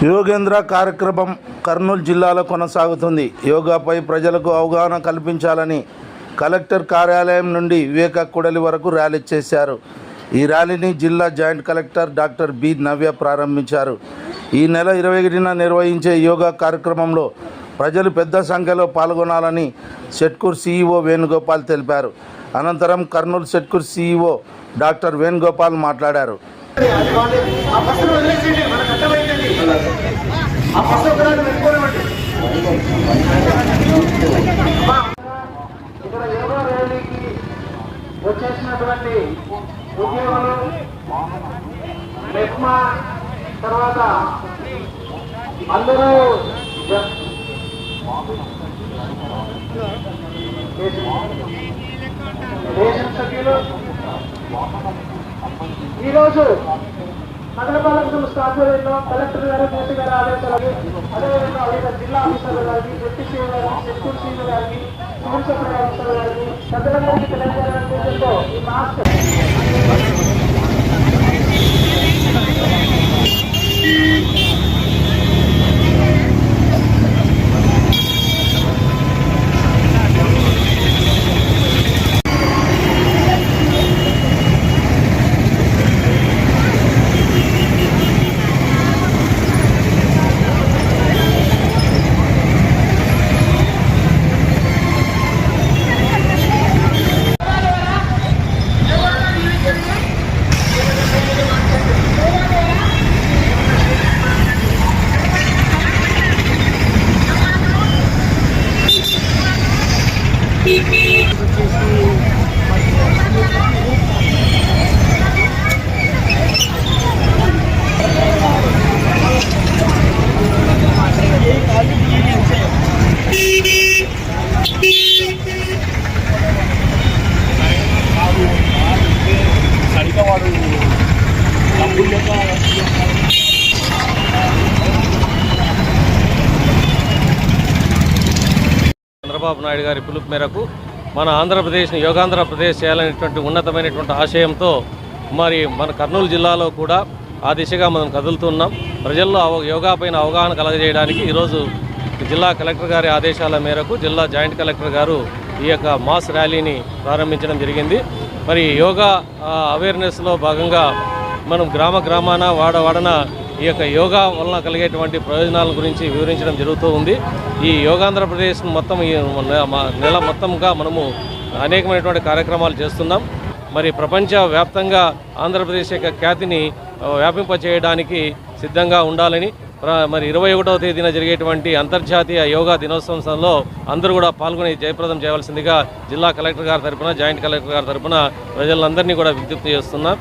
యోగేంద్ర కార్యక్రమం కర్నూలు జిల్లాలో కొనసాగుతుంది. యోగాపై ప్రజలకు అవగాహన కల్పించాలని కలెక్టర్ కార్యాలయం నుండి వివేక కూడలి వరకు ర్యాలీ చేశారు. ఈ ర్యాలీని జిల్లా జాయింట్ కలెక్టర్ డాక్టర్ బి నవ్య ప్రారంభించారు. ఈ నెల 21న నిర్వహించే యోగా కార్యక్రమంలో ప్రజలు పెద్ద సంఖ్యలో పాల్గొనాలని షెట్కూర్ సీఈఓ వేణుగోపాల్ తెలిపారు. అనంతరం కర్నూలు షెట్కూర్ సీఈఓ డాక్టర్ వేణుగోపాల్ మాట్లాడారు. ఇక్కడ యోగా ర్యాలీకి వచ్చేసినటువంటి ఉద్యోగులు, మెప్మా తర్వాత అందరూ దేశం సభ్యులు ఈరోజు నగరపాలక సంస్థ ఆధ్వర్యంలో కలెక్టర్ గారు, జేసీ గారి ఆదేశాలకి, అదేవిధంగా వివిధ జిల్లా ఆఫీసర్లు గారికి, డిప్యూటీ సీఎం గారికి, షెట్కూర్ సీఎం గారికి, సివిల్ సప్లై ఆఫీసర్ గారికి, పెద్దలందరికీ తెలియజేయాలనే ఉద్దేశంతో ఈ మాస్క్ చంద్రబాబు నాయుడు గారి పిలుపు మేరకు మన ఆంధ్రప్రదేశ్ని యోగాంధ్రప్రదేశ్ చేయాలనేటువంటి ఉన్నతమైనటువంటి ఆశయంతో మరి మన కర్నూలు జిల్లాలో కూడా ఆ దిశగా మనం కదులుతున్నాం. ప్రజల్లో యోగా పైన అవగాహన కలగజేయడానికి ఈరోజు జిల్లా కలెక్టర్ గారి ఆదేశాల మేరకు జిల్లా జాయింట్ కలెక్టర్ గారు ఈ యొక్క మాస్ ర్యాలీని ప్రారంభించడం జరిగింది. మరి యోగా అవేర్నెస్లో భాగంగా మనం గ్రామాన వాడన ఈ యొక్క యోగా వలన కలిగేటువంటి ప్రయోజనాల గురించి వివరించడం జరుగుతూ ఉంది. ఈ యోగాంధ్రప్రదేశ్ మొత్తం ఈ నెల మొత్తంగా మనము అనేకమైనటువంటి కార్యక్రమాలు చేస్తున్నాం. మరి ప్రపంచ వ్యాప్తంగా ఆంధ్రప్రదేశ్ యొక్క ఖ్యాతిని వ్యాపింపచేయడానికి సిద్ధంగా ఉండాలని మరి 21వ తేదీన జరిగేటువంటి అంతర్జాతీయ యోగా దినోత్సవంలో అందరూ కూడా పాల్గొని జయప్రదం చేయవలసిందిగా జిల్లా కలెక్టర్ గారి తరఫున, జాయింట్ కలెక్టర్ గారి తరఫున ప్రజలందరినీ కూడా విజ్ఞప్తి చేస్తున్నాం.